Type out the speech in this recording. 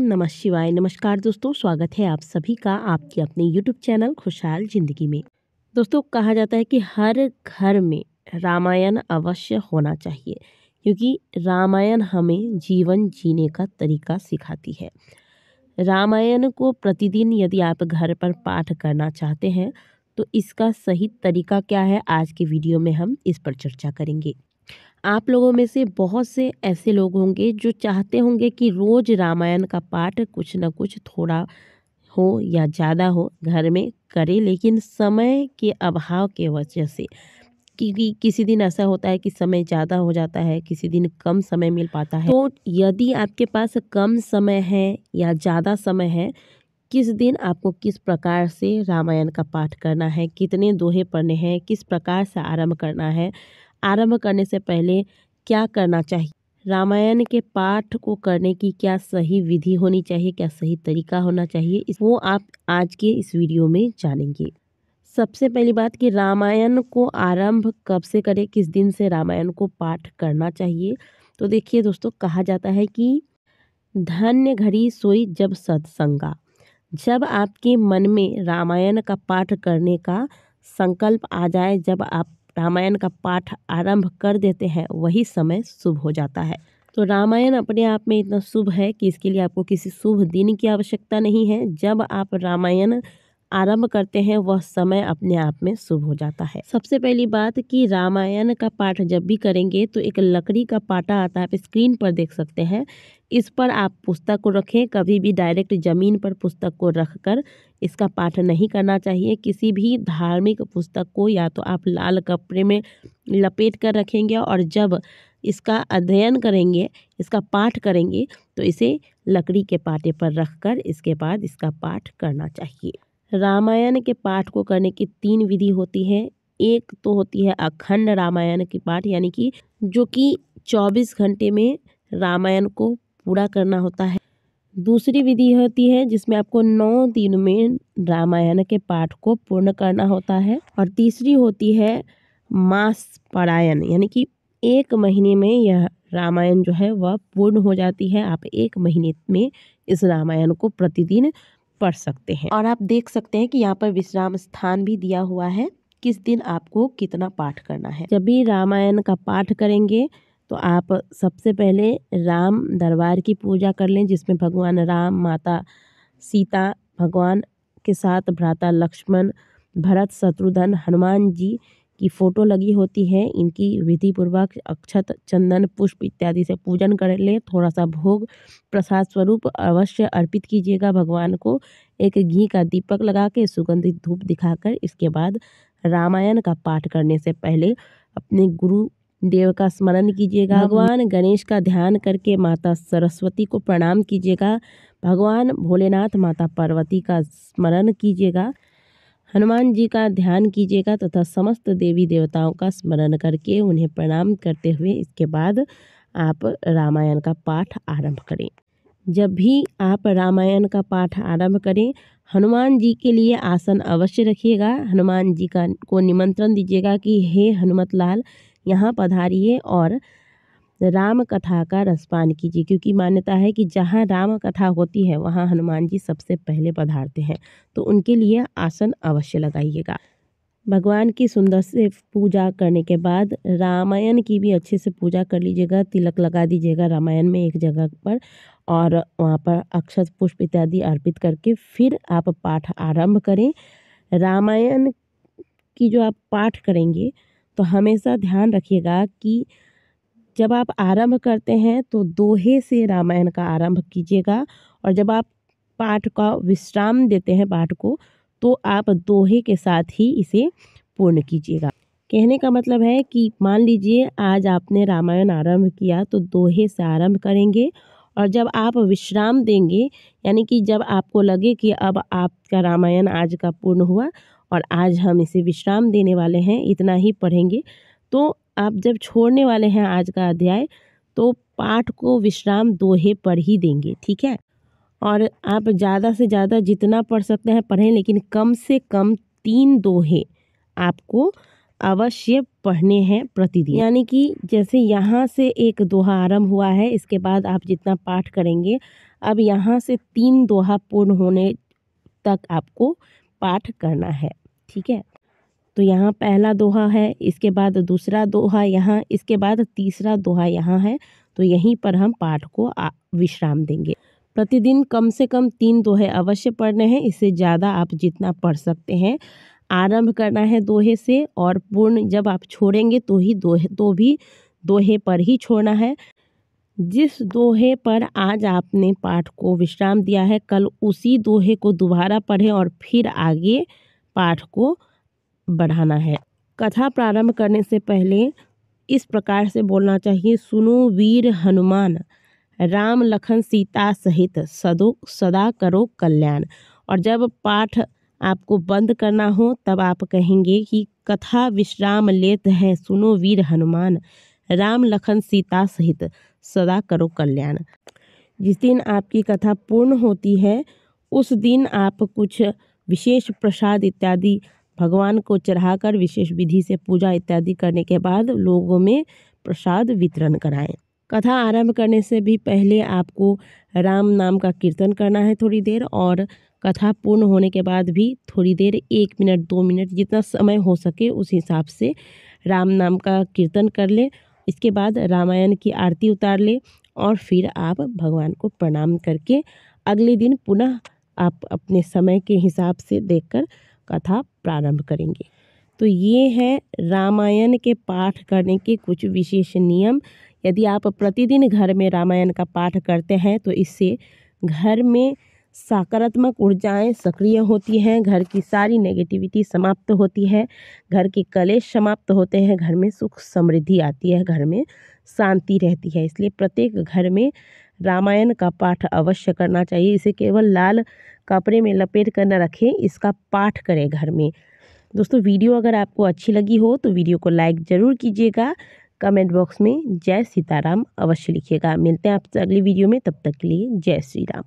नमः शिवाय। नमस्कार दोस्तों, स्वागत है आप सभी का आपके अपने यूट्यूब चैनल खुशहाल ज़िंदगी में। दोस्तों, कहा जाता है कि हर घर में रामायण अवश्य होना चाहिए, क्योंकि रामायण हमें जीवन जीने का तरीका सिखाती है। रामायण को प्रतिदिन यदि आप घर पर पाठ करना चाहते हैं तो इसका सही तरीका क्या है, आज के वीडियो में हम इस पर चर्चा करेंगे। आप लोगों में से बहुत से ऐसे लोग होंगे जो चाहते होंगे कि रोज रामायण का पाठ कुछ न कुछ थोड़ा हो या ज़्यादा हो घर में करें, लेकिन समय के अभाव के वजह से, क्योंकि किसी दिन ऐसा होता है कि समय ज़्यादा हो जाता है, किसी दिन कम समय मिल पाता है। तो यदि आपके पास कम समय है या ज़्यादा समय है, किस दिन आपको किस प्रकार से रामायण का पाठ करना है, कितने दोहे पढ़ने हैं, किस प्रकार से आरंभ करना है, आरंभ करने से पहले क्या करना चाहिए, रामायण के पाठ को करने की क्या सही विधि होनी चाहिए, क्या सही तरीका होना चाहिए, वो आप आज के इस वीडियो में जानेंगे। सबसे पहली बात कि रामायण को आरंभ कब से करें, किस दिन से रामायण को पाठ करना चाहिए। तो देखिए दोस्तों, कहा जाता है कि धन्य घड़ी सोई जब सत्संगा। जब आपके मन में रामायण का पाठ करने का संकल्प आ जाए, जब आप रामायण का पाठ आरंभ कर देते हैं, वही समय शुभ हो जाता है। तो रामायण अपने आप में इतना शुभ है कि इसके लिए आपको किसी शुभ दिन की आवश्यकता नहीं है। जब आप रामायण आरंभ करते हैं वह समय अपने आप में शुभ हो जाता है। सबसे पहली बात कि रामायण का पाठ जब भी करेंगे तो एक लकड़ी का पाटा आता है, आप स्क्रीन पर देख सकते हैं। इस पर आप पुस्तक को रखें, कभी भी डायरेक्ट जमीन पर पुस्तक को रखकर इसका पाठ नहीं करना चाहिए। किसी भी धार्मिक पुस्तक को या तो आप लाल कपड़े में लपेट कर रखेंगे और जब इसका अध्ययन करेंगे, इसका पाठ करेंगे, तो इसे लकड़ी के पाटे पर रखकर इसके बाद इसका पाठ करना चाहिए। रामायण के पाठ को करने की 3 विधि होती है। एक तो होती है अखंड रामायण की पाठ, यानी कि जो कि 24 घंटे में रामायण को पूरा करना होता है। दूसरी विधि होती है जिसमें आपको 9 दिन में रामायण के पाठ को पूर्ण करना होता है। और तीसरी होती है मास पारायण, यानी कि 1 महीने में यह रामायण जो है वह पूर्ण हो जाती है। आप 1 महीने में इस रामायण को प्रतिदिन पढ़ सकते हैं। और आप देख सकते हैं कि यहाँ पर विश्राम स्थान भी दिया हुआ है, किस दिन आपको कितना पाठ करना है। जब भी रामायण का पाठ करेंगे तो आप सबसे पहले राम दरबार की पूजा कर लें, जिसमें भगवान राम, माता सीता, भगवान के साथ भ्राता लक्ष्मण, भरत, शत्रुघ्न, हनुमान जी की फ़ोटो लगी होती है। इनकी विधि पूर्वक अक्षत, चंदन, पुष्प इत्यादि से पूजन कर ले। थोड़ा सा भोग प्रसाद स्वरूप अवश्य अर्पित कीजिएगा भगवान को। एक घी का दीपक लगा के सुगंधित धूप दिखाकर इसके बाद रामायण का पाठ करने से पहले अपने गुरु देव का स्मरण कीजिएगा। भगवान गणेश का ध्यान करके माता सरस्वती को प्रणाम कीजिएगा। भगवान भोलेनाथ, माता पार्वती का स्मरण कीजिएगा। हनुमान जी का ध्यान कीजिएगा तथा समस्त देवी देवताओं का स्मरण करके उन्हें प्रणाम करते हुए इसके बाद आप रामायण का पाठ आरंभ करें। जब भी आप रामायण का पाठ आरंभ करें, हनुमान जी के लिए आसन अवश्य रखिएगा। हनुमान जी को निमंत्रण दीजिएगा कि हे हनुमत लाल, यहाँ पधारिए और राम कथा का रसपान कीजिए, क्योंकि मान्यता है कि जहाँ राम कथा होती है वहाँ हनुमान जी सबसे पहले पधारते हैं। तो उनके लिए आसन अवश्य लगाइएगा। भगवान की सुंदर से पूजा करने के बाद रामायण की भी अच्छे से पूजा कर लीजिएगा। तिलक लगा दीजिएगा रामायण में एक जगह पर, और वहाँ पर अक्षत, पुष्प इत्यादि अर्पित करके फिर आप पाठ आरंभ करें। रामायण की जो आप पाठ करेंगे तो हमेशा ध्यान रखिएगा कि जब आप आरंभ करते हैं तो दोहे से रामायण का आरंभ कीजिएगा, और जब आप पाठ का विश्राम देते हैं पाठ को, तो आप दोहे के साथ ही इसे पूर्ण कीजिएगा। कहने का मतलब है कि मान लीजिए आज आपने रामायण आरंभ किया तो दोहे से आरंभ करेंगे, और जब आप विश्राम देंगे, यानी कि जब आपको लगे कि अब आपका रामायण आज का पूर्ण हुआ और आज हम इसे विश्राम देने वाले हैं, इतना ही पढ़ेंगे, तो आप जब छोड़ने वाले हैं आज का अध्याय, तो पाठ को विश्राम दोहे पढ़ ही देंगे, ठीक है। और आप ज़्यादा से ज़्यादा जितना पढ़ सकते हैं पढ़ें, लेकिन कम से कम 3 दोहे आपको अवश्य पढ़ने हैं प्रतिदिन। यानी कि जैसे यहाँ से एक दोहा आरंभ हुआ है, इसके बाद आप जितना पाठ करेंगे, अब यहाँ से 3 दोहा पूर्ण होने तक आपको पाठ करना है। ठीक है, तो यहाँ पहला दोहा है, इसके बाद दूसरा दोहा यहाँ, इसके बाद तीसरा दोहा यहाँ है। तो यहीं पर हम पाठ को विश्राम देंगे। प्रतिदिन कम से कम 3 दोहे अवश्य पढ़ने हैं, इससे ज़्यादा आप जितना पढ़ सकते हैं। आरंभ करना है दोहे से और पूर्ण जब आप छोड़ेंगे तो भी दोहे पर ही छोड़ना है। जिस दोहे पर आज आपने पाठ को विश्राम दिया है, कल उसी दोहे को दोबारा पढ़ें और फिर आगे पाठ को बढ़ाना है। कथा प्रारंभ करने से पहले इस प्रकार से बोलना चाहिए, सुनो वीर हनुमान, राम लखन सीता सहित सदा करो कल्याण। और जब पाठ आपको बंद करना हो तब आप कहेंगे कि कथा विश्राम लेत है, सुनो वीर हनुमान, राम लखन सीता सहित सदा करो कल्याण। जिस दिन आपकी कथा पूर्ण होती है उस दिन आप कुछ विशेष प्रसाद इत्यादि भगवान को चढ़ाकर विशेष विधि से पूजा इत्यादि करने के बाद लोगों में प्रसाद वितरण कराएं। कथा आरंभ करने से भी पहले आपको राम नाम का कीर्तन करना है थोड़ी देर, और कथा पूर्ण होने के बाद भी थोड़ी देर 1 मिनट 2 मिनट जितना समय हो सके उस हिसाब से राम नाम का कीर्तन कर ले। इसके बाद रामायण की आरती उतार ले और फिर आप भगवान को प्रणाम करके अगले दिन पुनः आप अपने समय के हिसाब से देखकर कथा प्रारंभ करेंगे। तो ये है रामायण के पाठ करने के कुछ विशेष नियम। यदि आप प्रतिदिन घर में रामायण का पाठ करते हैं तो इससे घर में सकारात्मक ऊर्जाएं सक्रिय होती हैं, घर की सारी नेगेटिविटी समाप्त होती है, घर के कलेश समाप्त होते हैं, घर में सुख समृद्धि आती है, घर में शांति रहती है। इसलिए प्रत्येक घर में रामायण का पाठ अवश्य करना चाहिए। इसे केवल लाल कपड़े में लपेट कर न रखें, इसका पाठ करें घर में। दोस्तों, वीडियो अगर आपको अच्छी लगी हो तो वीडियो को लाइक ज़रूर कीजिएगा। कमेंट बॉक्स में जय सीताराम अवश्य लिखिएगा। मिलते हैं आपसे अगली वीडियो में, तब तक के लिए जय श्री राम।